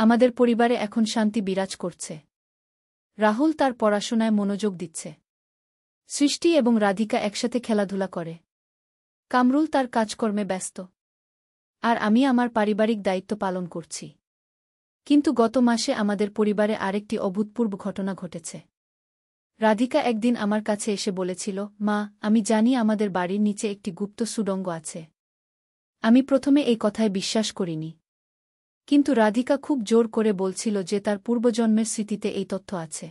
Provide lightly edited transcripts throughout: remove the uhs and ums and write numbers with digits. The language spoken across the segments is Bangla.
আমাদের পরিবারে এখন শান্তি বিরাজ করছে। রাহুল তার পড়াশোনায় মনোযোগ দিচ্ছে। সৃষ্টি এবং রাধিকা একসাথে খেলাধুলা করে। কামরুল তার কাজকর্মে ব্যস্ত। আর আমি আমার পারিবারিক দায়িত্ব পালন করছি। কিন্তু গত মাসে আমাদের পরিবারে আরেকটি অভূতপূর্ব ঘটনা ঘটেছে। রাধিকা একদিন আমার কাছে এসে বলেছিল, মা, আমি জানি আমাদের বাড়ির নিচে একটি গুপ্ত সুড়ঙ্গ আছে। আমি প্রথমে এই কথায় বিশ্বাস করিনি। কিন্তু রাধিকা খুব জোর করে বলছিল যে তার পূর্বজন্মের স্মৃতিতে এই তথ্য আছে।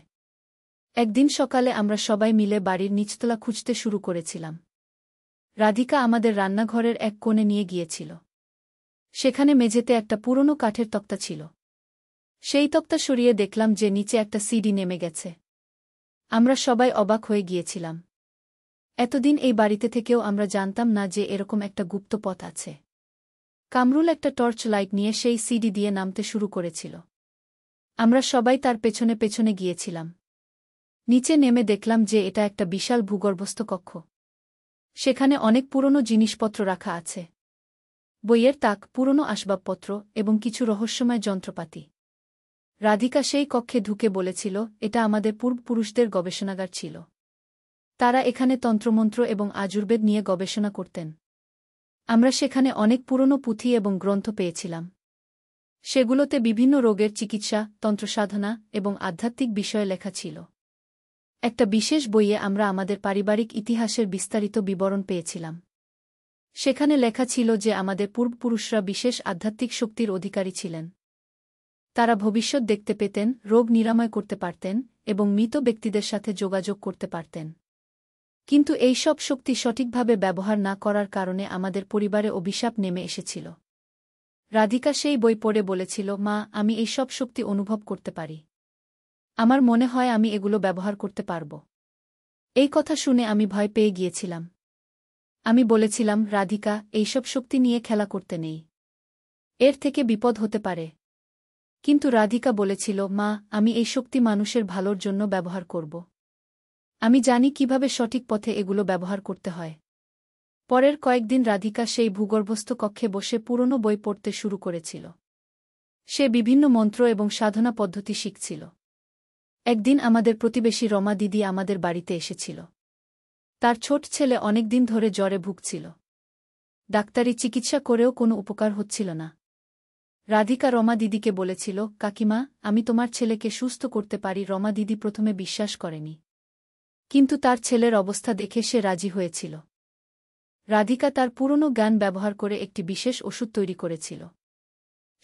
একদিন সকালে আমরা সবাই মিলে বাড়ির নিচতলা খুঁজতে শুরু করেছিলাম। রাধিকা আমাদের রান্নাঘরের এক কোণে নিয়ে গিয়েছিল। সেখানে মেঝেতে একটা পুরনো কাঠের তক্তা ছিল। সেই তক্তা সরিয়ে দেখলাম যে নিচে একটা সিডি নেমে গেছে। আমরা সবাই অবাক হয়ে গিয়েছিলাম। এতদিন এই বাড়িতে থেকেও আমরা জানতাম না যে এরকম একটা গুপ্ত পথ আছে। কামরুল একটা টর্চ লাইট নিয়ে সেই সিডি দিয়ে নামতে শুরু করেছিল। আমরা সবাই তার পেছনে পেছনে গিয়েছিলাম। নিচে নেমে দেখলাম যে এটা একটা বিশাল ভূগর্ভস্থ কক্ষ। সেখানে অনেক পুরনো জিনিসপত্র রাখা আছে। বইয়ের তাক, পুরনো আসবাবপত্র এবং কিছু রহস্যময় যন্ত্রপাতি। রাধিকা সেই কক্ষে ঢুকে বলেছিল, এটা আমাদের পূর্বপুরুষদের গবেষণাগার ছিল। তারা এখানে তন্ত্রমন্ত্র এবং আযুর্বেদ নিয়ে গবেষণা করতেন। আমরা সেখানে অনেক পুরনো পুঁথি এবং গ্রন্থ পেয়েছিলাম। সেগুলোতে বিভিন্ন রোগের চিকিৎসা, তন্ত্রসাধনা এবং আধ্যাত্মিক বিষয়ে লেখা ছিল। একটা বিশেষ বইয়ে আমরা আমাদের পারিবারিক ইতিহাসের বিস্তারিত বিবরণ পেয়েছিলাম। সেখানে লেখা ছিল যে আমাদের পূর্বপুরুষরা বিশেষ আধ্যাত্মিক শক্তির অধিকারী ছিলেন। তারা ভবিষ্যৎ দেখতে পেতেন, রোগ নিরাময় করতে পারতেন এবং মৃত ব্যক্তিদের সাথে যোগাযোগ করতে পারতেন। কিন্তু এই সব শক্তি সঠিকভাবে ব্যবহার না করার কারণে আমাদের পরিবারে অভিশাপ নেমে এসেছিল। রাধিকা সেই বই পড়ে বলেছিল, মা, আমি এই সব শক্তি অনুভব করতে পারি। আমার মনে হয় আমি এগুলো ব্যবহার করতে পারব। এই কথা শুনে আমি ভয় পেয়ে গিয়েছিলাম। আমি বলেছিলাম, রাধিকা, এইসব শক্তি নিয়ে খেলা করতে নেই। এর থেকে বিপদ হতে পারে। কিন্তু রাধিকা বলেছিল, মা, আমি এই শক্তি মানুষের ভালোর জন্য ব্যবহার করব। আমি জানি কিভাবে সঠিক পথে এগুলো ব্যবহার করতে হয়। পরের কয়েকদিন রাধিকা সেই ভূগর্ভস্থ কক্ষে বসে পুরনো বই পড়তে শুরু করেছিল। সে বিভিন্ন মন্ত্র এবং সাধনা পদ্ধতি শিখছিল। একদিন আমাদের প্রতিবেশী রমা দিদি আমাদের বাড়িতে এসেছিল। তার ছোট ছেলে অনেকদিন ধরে জ্বরে ভুগছিল। ডাক্তারি চিকিৎসা করেও কোনো উপকার হচ্ছিল না। রাধিকা রমা দিদিকে বলেছিল, কাকিমা, আমি তোমার ছেলেকে সুস্থ করতে পারি। রমা দিদি প্রথমে বিশ্বাস করেনি। কিন্তু তার ছেলের অবস্থা দেখে সে রাজি হয়েছিল। রাধিকা তার পুরনো জ্ঞান ব্যবহার করে একটি বিশেষ ওষুধ তৈরি করেছিল।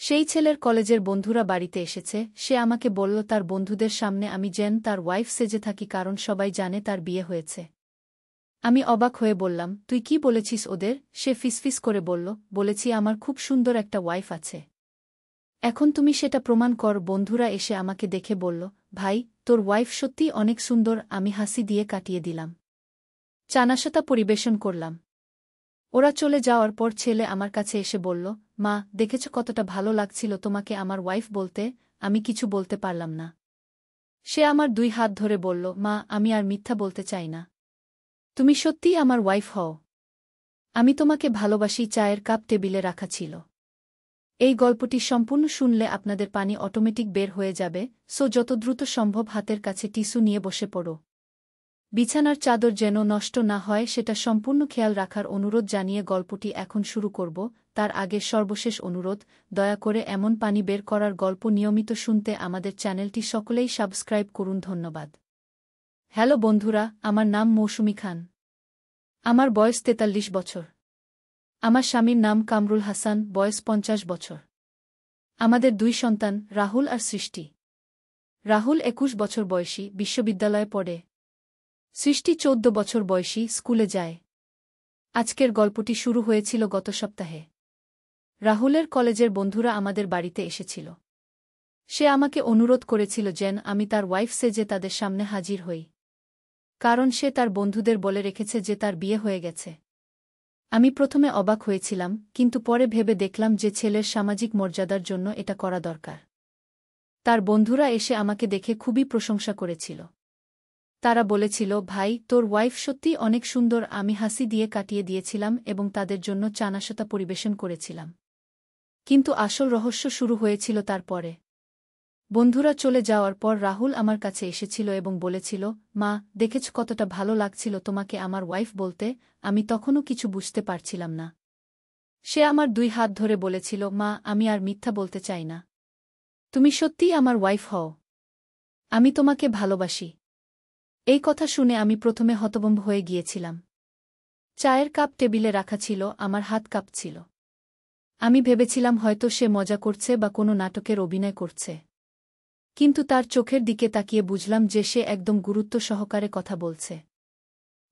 সেই ছেলের কলেজের বন্ধুরা বাড়িতে এসেছে। সে আমাকে বলল তার বন্ধুদের সামনে আমি যেন তার ওয়াইফ সেজে থাকি, কারণ সবাই জানে তার বিয়ে হয়েছে। আমি অবাক হয়ে বললাম, তুই কি বলেছিস ওদের? সে ফিসফিস করে বলল, বলেছি আমার খুব সুন্দর একটা ওয়াইফ আছে। এখন তুমি সেটা প্রমাণ কর। বন্ধুরা এসে আমাকে দেখে বলল, ভাই, তোর ওয়াইফ সত্যিই অনেক সুন্দর। আমি হাসি দিয়ে কাটিয়ে দিলাম। চানাশতা পরিবেশন করলাম। ওরা চলে যাওয়ার পর ছেলে আমার কাছে এসে বলল, মা, দেখেছ কতটা ভালো লাগছিল তোমাকে আমার ওয়াইফ বলতে? আমি কিছু বলতে পারলাম না। সে আমার 2 হাত ধরে বলল, মা, আমি আর মিথ্যা বলতে চাই না। তুমি সত্যিই আমার ওয়াইফ হও। আমি তোমাকে ভালোবাসি। চায়ের কাপ টেবিলে রাখা ছিল। এই গল্পটি সম্পূর্ণ শুনলে আপনাদের পানি অটোমেটিক বের হয়ে যাবে, সো যত দ্রুত সম্ভব হাতের কাছে টিস্যু নিয়ে বসে পড়ো। বিছানার চাদর যেন নষ্ট না হয় সেটা সম্পূর্ণ খেয়াল রাখার অনুরোধ জানিয়ে গল্পটি এখন শুরু করব। তার আগে সর্বশেষ অনুরোধ, দয়া করে এমন পানি বের করার গল্প নিয়মিত শুনতে আমাদের চ্যানেলটি সকলেই সাবস্ক্রাইব করুন। ধন্যবাদ। হ্যালো বন্ধুরা, আমার নাম মৌসুমী খান। আমার বয়স 43 বছর। আমার স্বামীর নাম কামরুল হাসান, বয়স 50 বছর। আমাদের 2 সন্তান, রাহুল আর সৃষ্টি। রাহুল 21 বছর বয়সী, বিশ্ববিদ্যালয়ে পড়ে। সৃষ্টি 14 বছর বয়সী, স্কুলে যায়। আজকের গল্পটি শুরু হয়েছিল গত সপ্তাহে। রাহুলের কলেজের বন্ধুরা আমাদের বাড়িতে এসেছিল। সে আমাকে অনুরোধ করেছিল যেন আমি তার ওয়াইফ সেজে তাদের সামনে হাজির হই, কারণ সে তার বন্ধুদের বলে রেখেছে যে তার বিয়ে হয়ে গেছে। আমি প্রথমে অবাক হয়েছিলাম, কিন্তু পরে ভেবে দেখলাম যে ছেলের সামাজিক মর্যাদার জন্য এটা করা দরকার। তার বন্ধুরা এসে আমাকে দেখে খুবই প্রশংসা করেছিল। তারা বলেছিল, ভাই, তোর ওয়াইফ সত্যিই অনেক সুন্দর। আমি হাসি দিয়ে কাটিয়ে দিয়েছিলাম এবং তাদের জন্য চানাশতা পরিবেশন করেছিলাম। কিন্তু আসল রহস্য শুরু হয়েছিল তারপরে। বন্ধুরা চলে যাওয়ার পর রাহুল আমার কাছে এসেছিল এবং বলেছিল, মা, দেখেছ কতটা ভালো লাগছিল তোমাকে আমার ওয়াইফ বলতে। আমি তখনও কিছু বুঝতে পারছিলাম না। সে আমার 2 হাত ধরে বলেছিল, মা, আমি আর মিথ্যা বলতে চাই না। তুমি সত্যিই আমার ওয়াইফ হও। আমি তোমাকে ভালোবাসি। এই কথা শুনে আমি প্রথমে হতভম্ব হয়ে গিয়েছিলাম। চায়ের কাপ টেবিলে রাখা ছিল, আমার হাত কাঁপছিল। আমি ভেবেছিলাম হয়তো সে মজা করছে বা কোনো নাটকের অভিনয় করছে। কিন্তু তার চোখের দিকে তাকিয়ে বুঝলাম যে সে একদম গুরুত্ব সহকারে কথা বলছে।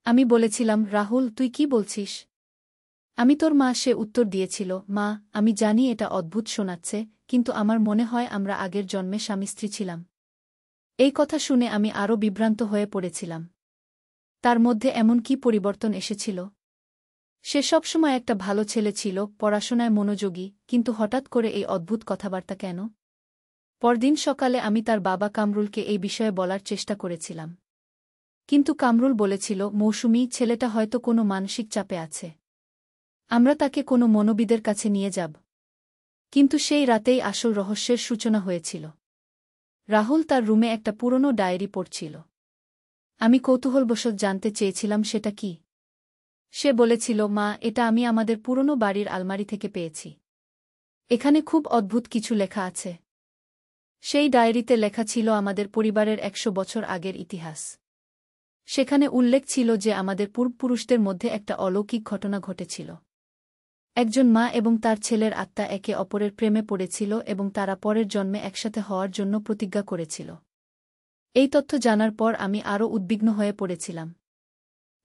আমি বলেছিলাম, রাহুল, তুই কি বলছিস? আমি তোর মা। সে উত্তর দিয়েছিল, মা, আমি জানি এটা অদ্ভুত শোনাচ্ছে, কিন্তু আমার মনে হয় আমরা আগের জন্মে স্বামী-স্ত্রী ছিলাম। এই কথা শুনে আমি আরও বিভ্রান্ত হয়ে পড়েছিলাম। তার মধ্যে এমন কি পরিবর্তন এসেছিল? সে সবসময় একটা ভালো ছেলে ছিল, পড়াশোনায় মনোযোগী, কিন্তু হঠাৎ করে এই অদ্ভুত কথাবার্তা কেন? পরদিন সকালে আমি তার বাবা কামরুলকে এই বিষয়ে বলার চেষ্টা করেছিলাম। কিন্তু কামরুল বলেছিল, মৌসুমী, ছেলেটা হয়তো কোনো মানসিক চাপে আছে। আমরা তাকে কোনো মনোবিদের কাছে নিয়ে যাব। কিন্তু সেই রাতেই আসল রহস্যের সূচনা হয়েছিল। রাহুল তার রুমে একটা পুরনো ডায়েরি পড়ছিল। আমি কৌতূহলবশত জানতে চেয়েছিলাম সেটা কি। সে বলেছিল, মা, এটা আমি আমাদের পুরনো বাড়ির আলমারি থেকে পেয়েছি। এখানে খুব অদ্ভুত কিছু লেখা আছে। সেই ডায়েরিতে লেখা ছিল আমাদের পরিবারের 100 বছর আগের ইতিহাস। সেখানে উল্লেখ ছিল যে আমাদের পূর্বপুরুষদের মধ্যে একটা অলৌকিক ঘটনা ঘটেছিল। একজন মা এবং তার ছেলের আত্মা একে অপরের প্রেমে পড়েছিল এবং তারা পরের জন্মে একসাথে হওয়ার জন্য প্রতিজ্ঞা করেছিল। এই তথ্য জানার পর আমি আরও উদ্বিগ্ন হয়ে পড়েছিলাম।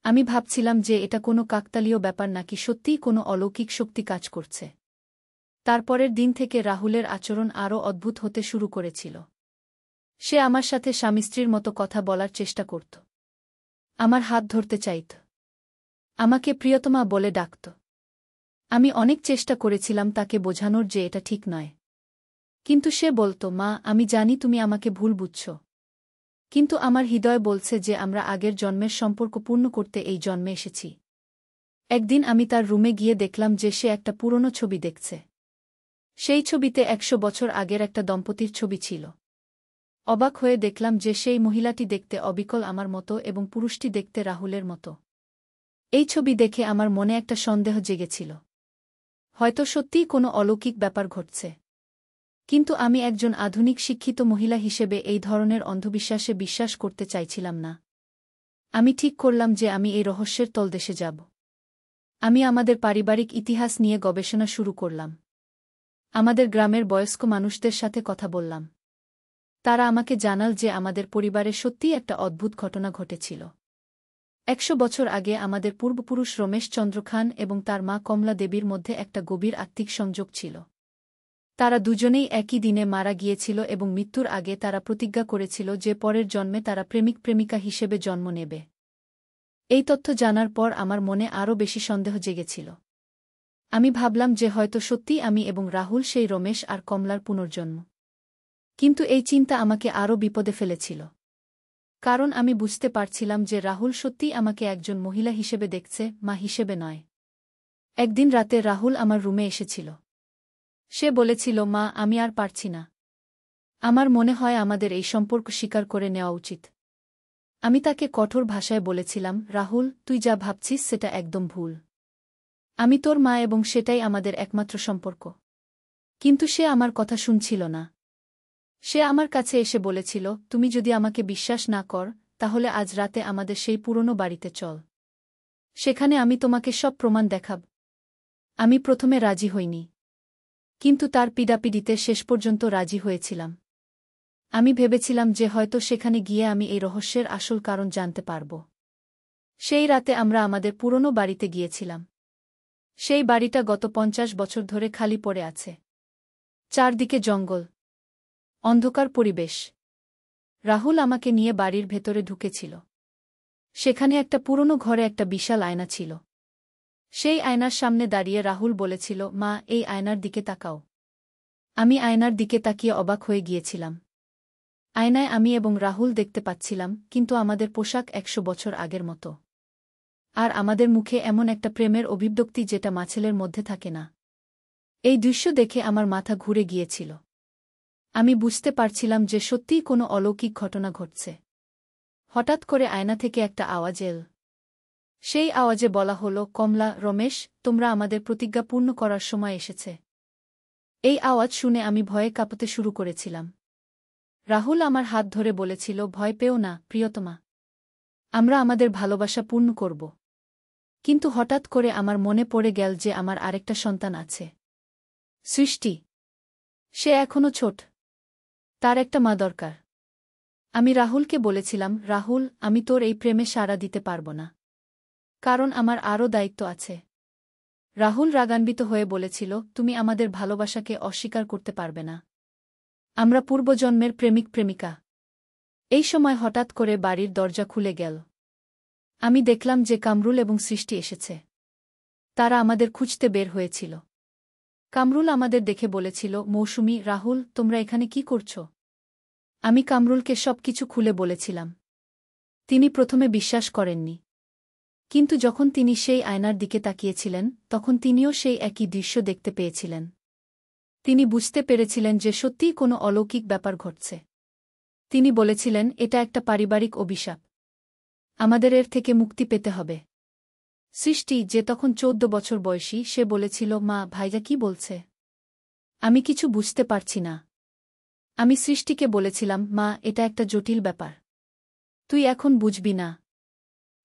আমি ভাবছিলাম যে এটা কোনো কাকতালীয় ব্যাপার নাকি সত্যিই কোনো অলৌকিক শক্তি কাজ করছে। তারপরের দিন থেকে রাহুলের আচরণ আরও অদ্ভুত হতে শুরু করেছিল। সে আমার সাথে স্বামী-স্ত্রীর মতো কথা বলার চেষ্টা করত। আমার হাত ধরতে চাইত। আমাকে প্রিয়তমা বলে ডাকত। আমি অনেক চেষ্টা করেছিলাম তাকে বোঝানোর যে এটা ঠিক নয়। কিন্তু সে বলত, মা, আমি জানি তুমি আমাকে ভুল বুঝছ। কিন্তু আমার হৃদয় বলছে যে আমরা আগের জন্মের সম্পর্ক পূর্ণ করতে এই জন্মে এসেছি। একদিন আমি তার রুমে গিয়ে দেখলাম যে সে একটা পুরনো ছবি দেখছে। সেই ছবিতে 100 বছর আগের একটা দম্পতির ছবি ছিল। অবাক হয়ে দেখলাম যে সেই মহিলাটি দেখতে অবিকল আমার মতো এবং পুরুষটি দেখতে রাহুলের মতো। এই ছবি দেখে আমার মনে একটা সন্দেহ জেগেছিল। হয়তো সত্যিই কোনো অলৌকিক ব্যাপার ঘটছে। কিন্তু আমি একজন আধুনিক শিক্ষিত মহিলা হিসেবে এই ধরনের অন্ধবিশ্বাসে বিশ্বাস করতে চাইছিলাম না। আমি ঠিক করলাম যে আমি এই রহস্যের তলদেশে যাব। আমি আমাদের পারিবারিক ইতিহাস নিয়ে গবেষণা শুরু করলাম। আমাদের গ্রামের বয়স্ক মানুষদের সাথে কথা বললাম। তারা আমাকে জানাল যে আমাদের পরিবারে সত্যিই একটা অদ্ভুত ঘটনা ঘটেছিল। 100 বছর আগে আমাদের পূর্বপুরুষ রমেশ চন্দ্র খান এবং তার মা কমলা দেবীর মধ্যে একটা গভীর আত্মিক সংযোগ ছিল। তারা দুজনেই একই দিনে মারা গিয়েছিল এবং মৃত্যুর আগে তারা প্রতিজ্ঞা করেছিল যে পরের জন্মে তারা প্রেমিক-প্রেমিকা হিসেবে জন্ম নেবে। এই তথ্য জানার পর আমার মনে আরও বেশি সন্দেহ জেগেছিল। আমি ভাবলাম যে হয়তো সত্যিই আমি এবং রাহুল সেই রমেশ আর কমলার পুনর্জন্ম। কিন্তু এই চিন্তা আমাকে আরও বিপদে ফেলেছিল। কারণ আমি বুঝতে পারছিলাম যে রাহুল সত্যিই আমাকে একজন মহিলা হিসেবে দেখছে, মা হিসেবে নয়। একদিন রাতে রাহুল আমার রুমে এসেছিল। সে বলেছিল, মা, আমি আর পারছি না। আমার মনে হয় আমাদের এই সম্পর্ক স্বীকার করে নেওয়া উচিত। আমি তাকে কঠোর ভাষায় বলেছিলাম, রাহুল, তুই যা ভাবছিস সেটা একদম ভুল। আমি তোর মা এবং সেটাই আমাদের একমাত্র সম্পর্ক। কিন্তু সে আমার কথা শুনছিল না। সে আমার কাছে এসে বলেছিল, তুমি যদি আমাকে বিশ্বাস না কর, তাহলে আজ রাতে আমাদের সেই পুরনো বাড়িতে চল। সেখানে আমি তোমাকে সব প্রমাণ দেখাব। আমি প্রথমে রাজি হইনি। কিন্তু তার পিডাপিডিতে শেষ পর্যন্ত রাজি হয়েছিলাম। আমি ভেবেছিলাম যে হয়তো সেখানে গিয়ে আমি এই রহস্যের আসল কারণ জানতে পারব। সেই রাতে আমরা আমাদের পুরনো বাড়িতে গিয়েছিলাম। সেই বাড়িটা গত 50 বছর ধরে খালি পড়ে আছে। চারদিকে জঙ্গল, অন্ধকার পরিবেশ। রাহুল আমাকে নিয়ে বাড়ির ভেতরে ঢুকেছিল। সেখানে একটা পুরনো ঘরে একটা বিশাল আয়না ছিল। সেই আয়নার সামনে দাঁড়িয়ে রাহুল বলেছিল, মা, এই আয়নার দিকে তাকাও। আমি আয়নার দিকে তাকিয়ে অবাক হয়ে গিয়েছিলাম। আয়নায় আমি এবং রাহুল দেখতে পাচ্ছিলাম, কিন্তু আমাদের পোশাক 100 বছর আগের মতো। আর আমাদের মুখে এমন একটা প্রেমের অভিব্যক্তি যেটা মাছেলের মধ্যে থাকে না। এই দৃশ্য দেখে আমার মাথা ঘুরে গিয়েছিল। আমি বুঝতে পারছিলাম যে সত্যিই কোনো অলৌকিক ঘটনা ঘটছে। হঠাৎ করে আয়না থেকে একটা আওয়াজ এল। সেই আওয়াজে বলা হলো, কমলা, রমেশ, তোমরা আমাদের প্রতিজ্ঞা পূর্ণ করার সময় এসেছে। এই আওয়াজ শুনে আমি ভয়ে কাঁপতে শুরু করেছিলাম। রাহুল আমার হাত ধরে বলেছিল, ভয় পেও না, প্রিয়তমা। আমরা আমাদের ভালোবাসা পূর্ণ করব। কিন্তু হঠাৎ করে আমার মনে পড়ে গেল যে আমার আরেকটা সন্তান আছে, সৃষ্টি। সে এখনো ছোট। তার একটা মা দরকার। আমি রাহুলকে বলেছিলাম, রাহুল, আমি তোর এই প্রেমে সাড়া দিতে পারব না। কারণ আমার আরও দায়িত্ব আছে। রাহুল রাগান্বিত হয়ে বলেছিল, তুমি আমাদের ভালোবাসাকে অস্বীকার করতে পারবে না। আমরা পূর্বজন্মের প্রেমিক প্রেমিকা। এই সময় হঠাৎ করে বাড়ির দরজা খুলে গেল। আমি দেখলাম যে কামরুল এবং সৃষ্টি এসেছে। তারা আমাদের খুঁজতে বের হয়েছিল। কামরুল আমাদের দেখে বলেছিল, মৌসুমী, রাহুল, তোমরা এখানে কি করছ? আমি কামরুলকে সবকিছু খুলে বলেছিলাম। তিনি প্রথমে বিশ্বাস করেননি। কিন্তু যখন তিনি সেই আয়নার দিকে তাকিয়েছিলেন, তখন তিনিও সেই একই দৃশ্য দেখতে পেয়েছিলেন। তিনি বুঝতে পেরেছিলেন যে সত্যিই কোনো অলৌকিক ব্যাপার ঘটছে। তিনি বলেছিলেন, এটা একটা পারিবারিক অভিশাপ। আমাদের এর থেকে মুক্তি পেতে হবে। সৃষ্টি, যে তখন 14 বছর বয়সী, সে বলেছিল, মা, ভাইজা কি বলছে? আমি কিছু বুঝতে পারছি না। আমি সৃষ্টিকে বলেছিলাম, মা, এটা একটা জটিল ব্যাপার। তুই এখন বুঝবি না।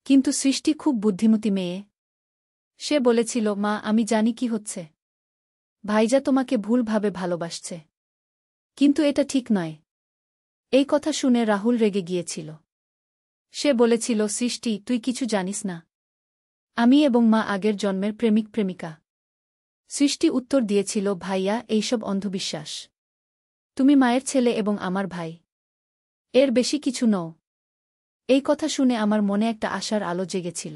কিন্তু সৃষ্টি খুব বুদ্ধিমতী মেয়ে। সে বলেছিল, মা, আমি জানি কি হচ্ছে। ভাইজা তোমাকে ভুলভাবে ভালোবাসছে। কিন্তু এটা ঠিক নয়। এই কথা শুনে রাহুল রেগে গিয়েছিল। সে বলেছিল, সৃষ্টি, তুই কিছু জানিস না। আমি এবং মা আগের জন্মের প্রেমিক প্রেমিকা। সৃষ্টি উত্তর দিয়েছিল, ভাইয়া, এইসব অন্ধবিশ্বাস। তুমি মায়ের ছেলে এবং আমার ভাই। এর বেশি কিছু নও। এই কথা শুনে আমার মনে একটা আশার আলো জেগেছিল।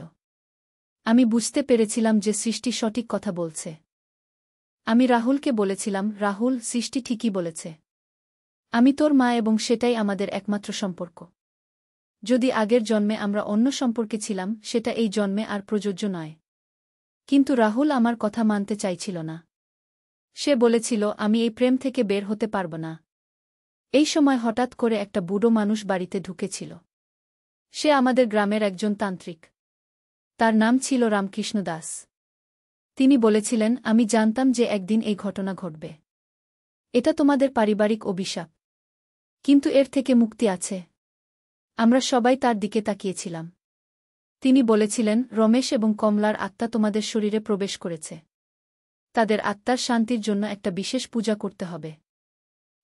আমি বুঝতে পেরেছিলাম যে সৃষ্টি সঠিক কথা বলছে। আমি রাহুলকে বলেছিলাম, রাহুল, সৃষ্টি ঠিকই বলেছে। আমি তোর মা এবং সেটাই আমাদের একমাত্র সম্পর্ক। যদি আগের জন্মে আমরা অন্য সম্পর্কে ছিলাম, সেটা এই জন্মে আর প্রযোজ্য নয়। কিন্তু রাহুল আমার কথা মানতে চাইছিল না। সে বলেছিল, আমি এই প্রেম থেকে বের হতে পারব না। এই সময় হঠাৎ করে একটা বুড়ো মানুষ বাড়িতে ঢুকেছিল। সে আমাদের গ্রামের একজন তান্ত্রিক। তার নাম ছিল রামকৃষ্ণ দাস। তিনি বলেছিলেন, আমি জানতাম যে একদিন এই ঘটনা ঘটবে। এটা তোমাদের পারিবারিক অভিশাপ। কিন্তু এর থেকে মুক্তি আছে। আমরা সবাই তার দিকে তাকিয়েছিলাম। তিনি বলেছিলেন, রমেশ এবং কমলার আত্মা তোমাদের শরীরে প্রবেশ করেছে। তাদের আত্মার শান্তির জন্য একটা বিশেষ পূজা করতে হবে।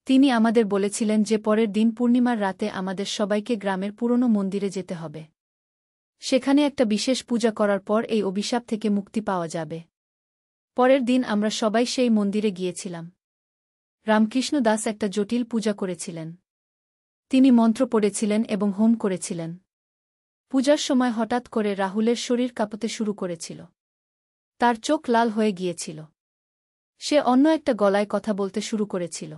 তিনি আমাদের বলেছিলেন যে পরের দিন পূর্ণিমার রাতে আমাদের সবাইকে গ্রামের পুরনো মন্দিরে যেতে হবে। সেখানে একটা বিশেষ পূজা করার পর এই অভিশাপ থেকে মুক্তি পাওয়া যাবে। পরের দিন আমরা সবাই সেই মন্দিরে গিয়েছিলাম। রামকৃষ্ণ দাস একটা জটিল পূজা করেছিলেন। তিনি মন্ত্র পড়েছিলেন এবং হোম করেছিলেন। পূজার সময় হঠাৎ করে রাহুলের শরীর কাঁপতে শুরু করেছিল। তার চোখ লাল হয়ে গিয়েছিল। সে অন্য একটা গলায় কথা বলতে শুরু করেছিল।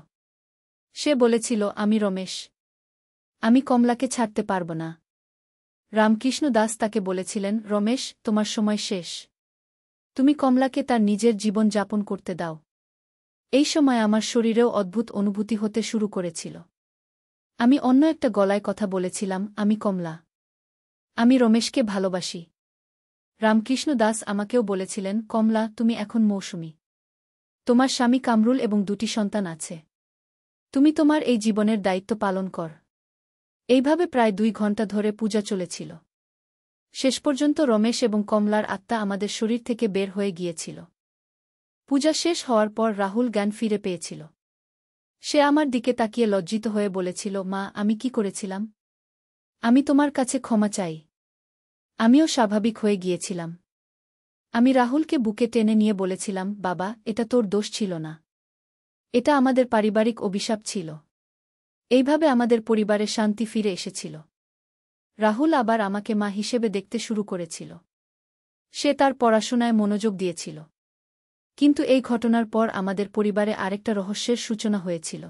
সে বলেছিল, আমি রমেশ। আমি কমলাকে ছাড়তে পারব না। রামকৃষ্ণ দাস তাকে বলেছিলেন, রমেশ, তোমার সময় শেষ। তুমি কমলাকে তার নিজের জীবন যাপন করতে দাও। এই সময় আমার শরীরেও অদ্ভুত অনুভূতি হতে শুরু করেছিল। আমি অন্য একটা গলায় কথা বলেছিলাম, আমি কমলা। আমি রমেশকে ভালোবাসি। রামকৃষ্ণ দাস আমাকেও বলেছিলেন, কমলা, তুমি এখন মৌসুমী। তোমার স্বামী কামরুল এবং 2টি সন্তান আছে। তুমি তোমার এই জীবনের দায়িত্ব পালন কর। এইভাবে প্রায় 2 ঘণ্টা ধরে পূজা চলেছিল। শেষ পর্যন্ত রমেশ এবং কমলার আত্মা আমাদের শরীর থেকে বের হয়ে গিয়েছিল। পূজা শেষ হওয়ার পর রাহুল জ্ঞান ফিরে পেয়েছিল। সে আমার দিকে তাকিয়ে লজ্জিত হয়ে বলেছিল, মা, আমি কি করেছিলাম? আমি তোমার কাছে ক্ষমা চাই। আমিও স্বাভাবিক হয়ে গিয়েছিলাম। আমি রাহুলকে বুকে টেনে নিয়ে বলেছিলাম, বাবা, এটা তোর দোষ ছিল না। এটা আমাদের পারিবারিক অভিশাপ ছিল। এইভাবে আমাদের পরিবারে শান্তি ফিরে এসেছিল। রাহুল আবার আমাকে মা হিসেবে দেখতে শুরু করেছিল। সে তার পড়াশোনায় মনোযোগ দিয়েছিল। কিন্তু এই ঘটনার পর আমাদের পরিবারে আরেকটা রহস্যের সূচনা হয়েছিল।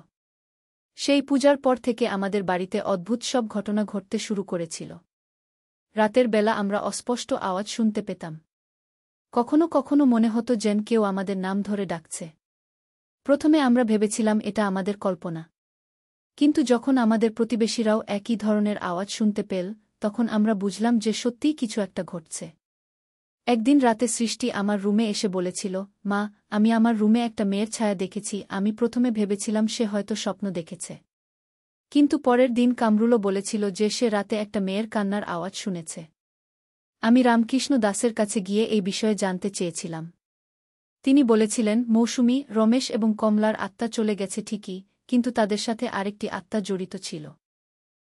সেই পূজার পর থেকে আমাদের বাড়িতে অদ্ভুত সব ঘটনা ঘটতে শুরু করেছিল। রাতের বেলা আমরা অস্পষ্ট আওয়াজ শুনতে পেতাম। কখনো কখনো মনে হতো যেন কেউ আমাদের নাম ধরে ডাকছে। প্রথমে আমরা ভেবেছিলাম এটা আমাদের কল্পনা। কিন্তু যখন আমাদের প্রতিবেশীরাও একই ধরনের আওয়াজ শুনতে পেল, তখন আমরা বুঝলাম যে সত্যিই কিছু একটা ঘটছে। একদিন রাতে সৃষ্টি আমার রুমে এসে বলেছিল, মা, আমি আমার রুমে একটা মেয়ের ছায়া দেখেছি। আমি প্রথমে ভেবেছিলাম সে হয়তো স্বপ্ন দেখেছে। কিন্তু পরের দিন কামরুলও বলেছিল যে সে রাতে একটা মেয়ের কান্নার আওয়াজ শুনেছে। আমি রামকৃষ্ণ দাসের কাছে গিয়ে এই বিষয়ে জানতে চেয়েছিলাম। তিনি বলেছিলেন, মৌসুমী, রমেশ এবং কমলার আত্মা চলে গেছে ঠিকই, কিন্তু তাদের সাথে আরেকটি আত্মা জড়িত ছিল।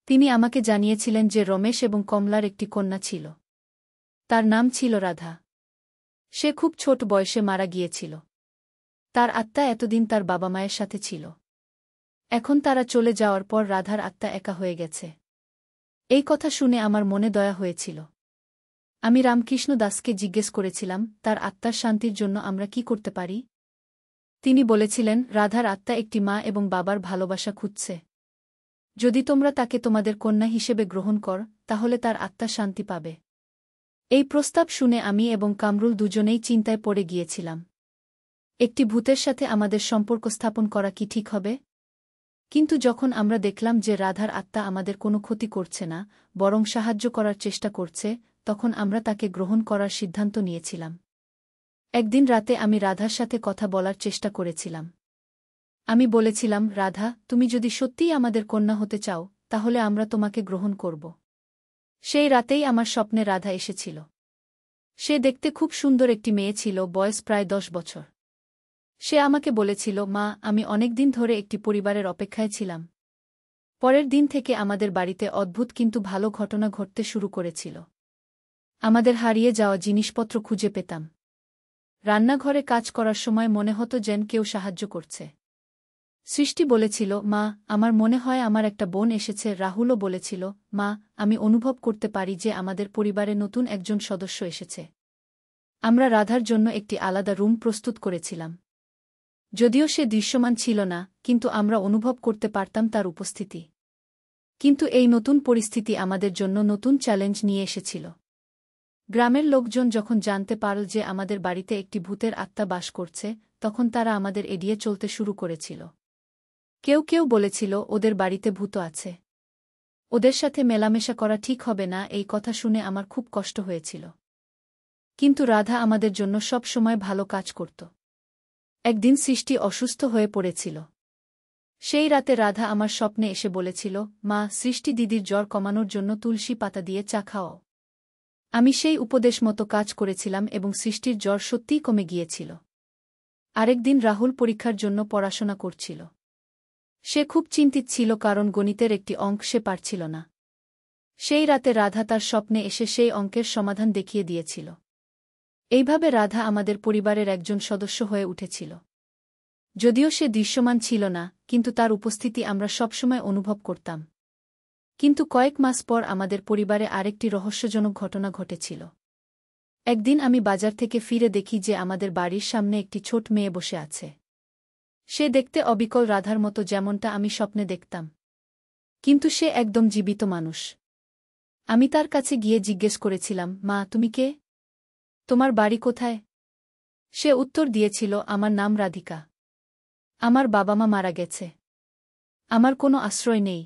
তিনি আমাকে জানিয়েছিলেন যে রমেশ এবং কমলার একটি কন্যা ছিল। তার নাম ছিল রাধা। সে খুব ছোট বয়সে মারা গিয়েছিল। তার আত্মা এতদিন তার বাবা মায়ের সাথে ছিল। এখন তারা চলে যাওয়ার পর রাধার আত্মা একা হয়ে গেছে। এই কথা শুনে আমার মনে দয়া হয়েছিল। আমি রামকৃষ্ণ দাসকে জিজ্ঞেস করেছিলাম, তার আত্মার শান্তির জন্য আমরা কি করতে পারি? তিনি বলেছিলেন, রাধার আত্মা একটি মা এবং বাবার ভালোবাসা খুঁজছে। যদি তোমরা তাকে তোমাদের কন্যা হিসেবে গ্রহণ কর, তাহলে তার আত্মা শান্তি পাবে। এই প্রস্তাব শুনে আমি এবং কামরুল দুজনেই চিন্তায় পড়ে গিয়েছিলাম। একটি ভূতের সাথে আমাদের সম্পর্ক স্থাপন করা কি ঠিক হবে? কিন্তু যখন আমরা দেখলাম যে রাধার আত্মা আমাদের কোনো ক্ষতি করছে না, বরং সাহায্য করার চেষ্টা করছে, তখন আমরা তাকে গ্রহণ করার সিদ্ধান্ত নিয়েছিলাম। একদিন রাতে আমি রাধার সাথে কথা বলার চেষ্টা করেছিলাম। আমি বলেছিলাম, রাধা, তুমি যদি সত্যিই আমাদের কন্যা হতে চাও, তাহলে আমরা তোমাকে গ্রহণ করব। সেই রাতেই আমার স্বপ্নে রাধা এসেছিল। সে দেখতে খুব সুন্দর একটি মেয়ে ছিল, বয়স প্রায় 10 বছর। সে আমাকে বলেছিল, মা, আমি অনেকদিন ধরে একটি পরিবারের অপেক্ষায় ছিলাম। পরের দিন থেকে আমাদের বাড়িতে অদ্ভুত কিন্তু ভালো ঘটনা ঘটতে শুরু করেছিল। আমাদের হারিয়ে যাওয়া জিনিসপত্র খুঁজে পেতাম। রান্নাঘরে কাজ করার সময় মনে হতো যেন কেউ সাহায্য করছে। সৃষ্টি বলেছিল, মা, আমার মনে হয় আমার একটা বোন এসেছে। রাহুলও বলেছিল, মা, আমি অনুভব করতে পারি যে আমাদের পরিবারে নতুন একজন সদস্য এসেছে। আমরা রাধার জন্য একটি আলাদা রুম প্রস্তুত করেছিলাম। যদিও সে দৃশ্যমান ছিল না, কিন্তু আমরা অনুভব করতে পারতাম তার উপস্থিতি। কিন্তু এই নতুন পরিস্থিতি আমাদের জন্য নতুন চ্যালেঞ্জ নিয়ে এসেছিল। গ্রামের লোকজন যখন জানতে পারল যে আমাদের বাড়িতে একটি ভূতের আত্মা বাস করছে, তখন তারা আমাদের এড়িয়ে চলতে শুরু করেছিল। কেউ কেউ বলেছিল, ওদের বাড়িতে ভূত আছে। ওদের সাথে মেলামেশা করা ঠিক হবে না। এই কথা শুনে আমার খুব কষ্ট হয়েছিল। কিন্তু রাধা আমাদের জন্য সব সময় ভালো কাজ করত। একদিন সৃষ্টি অসুস্থ হয়ে পড়েছিল। সেই রাতে রাধা আমার স্বপ্নে এসে বলেছিল, মা, সৃষ্টি দিদির জ্বর কমানোর জন্য তুলসী পাতা দিয়ে চা খাও। আমি সেই উপদেশ মতো কাজ করেছিলাম এবং সৃষ্টির জ্বর সত্যিই কমে গিয়েছিল। আরেকদিন রাহুল পরীক্ষার জন্য পড়াশোনা করছিল। সে খুব চিন্তিত ছিল কারণ গণিতের একটি অঙ্ক সে পারছিল না। সেই রাতে রাধা তার স্বপ্নে এসে সেই অঙ্কের সমাধান দেখিয়ে দিয়েছিল। এইভাবে রাধা আমাদের পরিবারের একজন সদস্য হয়ে উঠেছিল। যদিও সে দৃশ্যমান ছিল না, কিন্তু তার উপস্থিতি আমরা সবসময় অনুভব করতাম। কিন্তু কয়েক মাস পর আমাদের পরিবারে আরেকটি রহস্যজনক ঘটনা ঘটেছিল। একদিন আমি বাজার থেকে ফিরে দেখি যে আমাদের বাড়ির সামনে একটি ছোট মেয়ে বসে আছে। সে দেখতে অবিকল রাধার মতো, যেমনটা আমি স্বপ্নে দেখতাম। কিন্তু সে একদম জীবিত মানুষ। আমি তার কাছে গিয়ে জিজ্ঞেস করেছিলাম, মা, তুমি কে? তোমার বাড়ি কোথায়? সে উত্তর দিয়েছিল, আমার নাম রাধিকা। আমার বাবা মা মারা গেছে। আমার কোনো আশ্রয় নেই।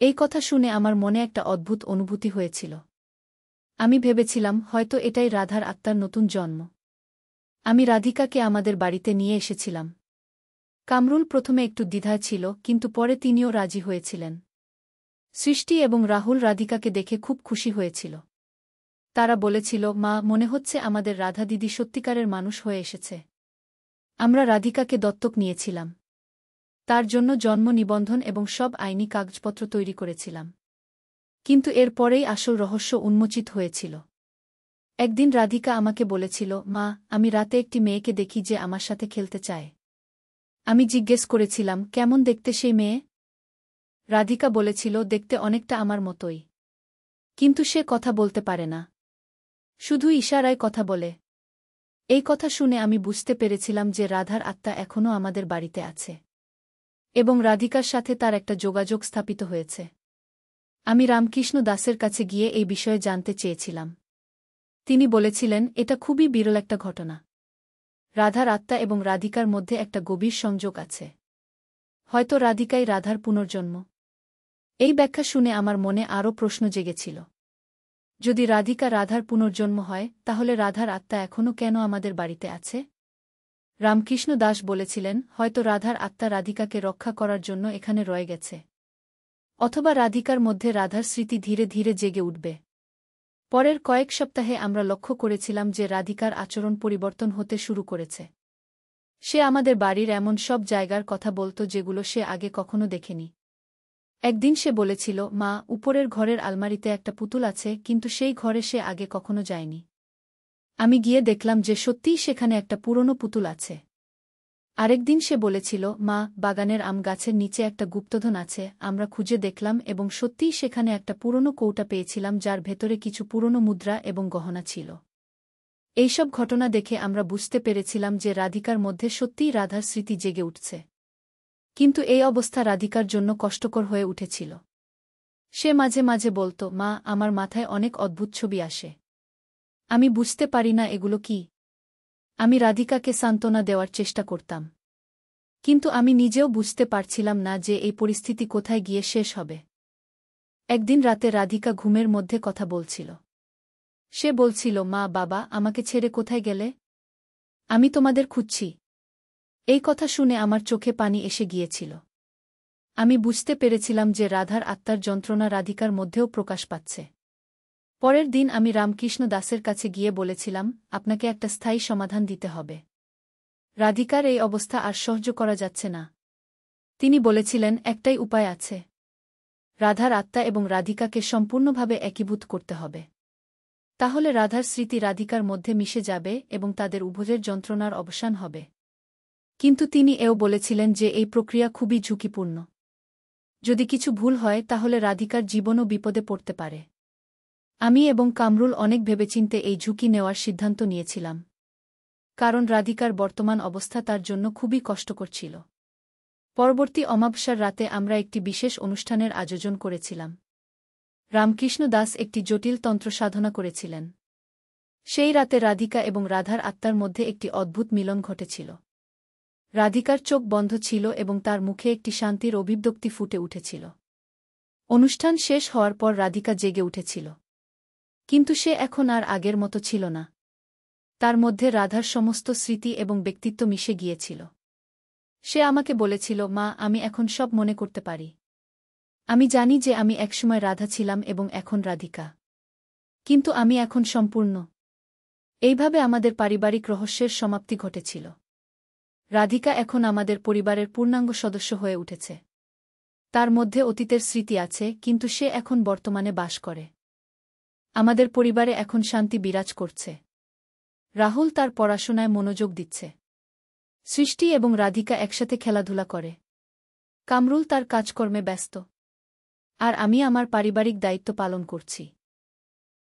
এই কথা শুনে আমার মনে একটা অদ্ভুত অনুভূতি হয়েছিল। আমি ভেবেছিলাম, হয়তো এটাই রাধার আত্মার নতুন জন্ম। আমি রাধিকাকে আমাদের বাড়িতে নিয়ে এসেছিলাম। কামরুল প্রথমে একটু দ্বিধায় ছিল, কিন্তু পরে তিনিও রাজি হয়েছিলেন। সৃষ্টি এবং রাহুল রাধিকাকে দেখে খুব খুশি হয়েছিল। তারা বলেছিল, মা, মনে হচ্ছে আমাদের রাধা দিদি সত্যিকারের মানুষ হয়ে এসেছে। আমরা রাধিকাকে দত্তক নিয়েছিলাম। তার জন্য জন্ম নিবন্ধন এবং সব আইনি কাগজপত্র তৈরি করেছিলাম। কিন্তু এর পরেই আসল রহস্য উন্মোচিত হয়েছিল। একদিন রাধিকা আমাকে বলেছিল, মা, আমি রাতে একটি মেয়েকে দেখি যে আমার সাথে খেলতে চায়। আমি জিজ্ঞেস করেছিলাম, কেমন দেখতে সেই মেয়ে? রাধিকা বলেছিল, দেখতে অনেকটা আমার মতোই। কিন্তু সে কথা বলতে পারে না। শুধু ইশারায় কথা বলে। এই কথা শুনে আমি বুঝতে পেরেছিলাম যে রাধার আত্মা এখনও আমাদের বাড়িতে আছে। এবং রাধিকার সাথে তার একটা যোগাযোগ স্থাপিত হয়েছে। আমি রামকৃষ্ণ দাসের কাছে গিয়ে এই বিষয়ে জানতে চেয়েছিলাম। তিনি বলেছিলেন, এটা খুবই বিরল একটা ঘটনা। রাধার আত্মা এবং রাধিকার মধ্যে একটা গভীর সংযোগ আছে। হয়তো রাধিকাই রাধার পুনর্জন্ম। এই ব্যাখ্যা শুনে আমার মনে আরও প্রশ্ন জেগেছিল। যদি রাধিকা রাধার পুনর্জন্ম হয়, তাহলে রাধার আত্মা এখনও কেন আমাদের বাড়িতে আছে? রামকৃষ্ণ দাস বলেছিলেন, হয়তো রাধার আত্মা রাধিকাকে রক্ষা করার জন্য এখানে রয়ে গেছে। অথবা রাধিকার মধ্যে রাধার স্মৃতি ধীরে ধীরে জেগে উঠবে। পরের কয়েক সপ্তাহে আমরা লক্ষ্য করেছিলাম যে রাধিকার আচরণ পরিবর্তন হতে শুরু করেছে। সে আমাদের বাড়ির এমন সব জায়গার কথা বলত যেগুলো সে আগে কখনো দেখেনি। একদিন সে বলেছিল, মা, উপরের ঘরের আলমারিতে একটা পুতুল আছে, কিন্তু সেই ঘরে সে আগে কখনো যায়নি। আমি গিয়ে দেখলাম যে সত্যিই সেখানে একটা পুরনো পুতুল আছে। আরেকদিন সে বলেছিল, মা, বাগানের আম গাছের নিচে একটা গুপ্তধন আছে। আমরা খুঁজে দেখলাম এবং সত্যিই সেখানে একটা পুরনো কৌটা পেয়েছিলাম যার ভেতরে কিছু পুরনো মুদ্রা এবং গহনা ছিল। এইসব ঘটনা দেখে আমরা বুঝতে পেরেছিলাম যে রাধিকার মধ্যে সত্যিই রাধার স্মৃতি জেগে উঠছে। কিন্তু এই অবস্থা রাধিকার জন্য কষ্টকর হয়ে উঠেছিল। সে মাঝে মাঝে বলত, মা, আমার মাথায় অনেক অদ্ভুত ছবি আসে। আমি বুঝতে পারি না এগুলো কি। আমি রাধিকাকে সান্ত্বনা দেওয়ার চেষ্টা করতাম। কিন্তু আমি নিজেও বুঝতে পারছিলাম না যে এই পরিস্থিতি কোথায় গিয়ে শেষ হবে। একদিন রাতে রাধিকা ঘুমের মধ্যে কথা বলছিল। সে বলছিল, মা, বাবা, আমাকে ছেড়ে কোথায় গেলে? আমি তোমাদের খুঁজছি। এই কথা শুনে আমার চোখে পানি এসে গিয়েছিল। আমি বুঝতে পেরেছিলাম যে রাধার আত্মার যন্ত্রণা রাধিকার মধ্যেও প্রকাশ পাচ্ছে। পরের দিন আমি রামকৃষ্ণ দাসের কাছে গিয়ে বলেছিলাম, আপনাকে একটা স্থায়ী সমাধান দিতে হবে। রাধিকার এই অবস্থা আর সহ্য করা যাচ্ছে না। তিনি বলেছিলেন, একটাই উপায় আছে। রাধার আত্মা এবং রাধিকাকে সম্পূর্ণভাবে একীভূত করতে হবে। তাহলে রাধার স্মৃতি রাধিকার মধ্যে মিশে যাবে এবং তাদের উভয়ের যন্ত্রণার অবসান হবে। কিন্তু তিনি এও বলেছিলেন যে এই প্রক্রিয়া খুবই ঝুঁকিপূর্ণ। যদি কিছু ভুল হয় তাহলে রাধিকার জীবনও বিপদে পড়তে পারে। আমি এবং কামরুল অনেক ভেবেচিন্তে এই ঝুঁকি নেওয়ার সিদ্ধান্ত নিয়েছিলাম। কারণ রাধিকার বর্তমান অবস্থা তার জন্য খুবই কষ্টকর ছিল। পরবর্তী অমাবস্যার রাতে আমরা একটি বিশেষ অনুষ্ঠানের আয়োজন করেছিলাম। রামকৃষ্ণ দাস একটি জটিল তন্ত্র সাধনা করেছিলেন। সেই রাতে রাধিকা এবং রাধার আত্মার মধ্যে একটি অদ্ভুত মিলন ঘটেছিল। রাধিকার চোখ বন্ধ ছিল এবং তার মুখে একটি শান্তির অভিব্যক্তি ফুটে উঠেছিল। অনুষ্ঠান শেষ হওয়ার পর রাধিকা জেগে উঠেছিল। কিন্তু সে এখন আর আগের মতো ছিল না। তার মধ্যে রাধার সমস্ত স্মৃতি এবং ব্যক্তিত্ব মিশে গিয়েছিল। সে আমাকে বলেছিল, মা, আমি এখন সব মনে করতে পারি। আমি জানি যে আমি একসময় রাধা ছিলাম এবং এখন রাধিকা। কিন্তু আমি এখন সম্পূর্ণ। এইভাবে আমাদের পারিবারিক রহস্যের সমাপ্তি ঘটেছিল। রাধিকা এখন আমাদের পরিবারের পূর্ণাঙ্গ সদস্য হয়ে উঠেছে। তার মধ্যে অতীতের স্মৃতি আছে, কিন্তু সে এখন বর্তমানে বাস করে। আমাদের পরিবারে এখন শান্তি বিরাজ করছে। রাহুল তার পড়াশোনায় মনোযোগ দিচ্ছে। সৃষ্টি এবং রাধিকা একসাথে খেলাধুলা করে। কামরুল তার কাজকর্মে ব্যস্ত। আর আমি আমার পারিবারিক দায়িত্ব পালন করছি।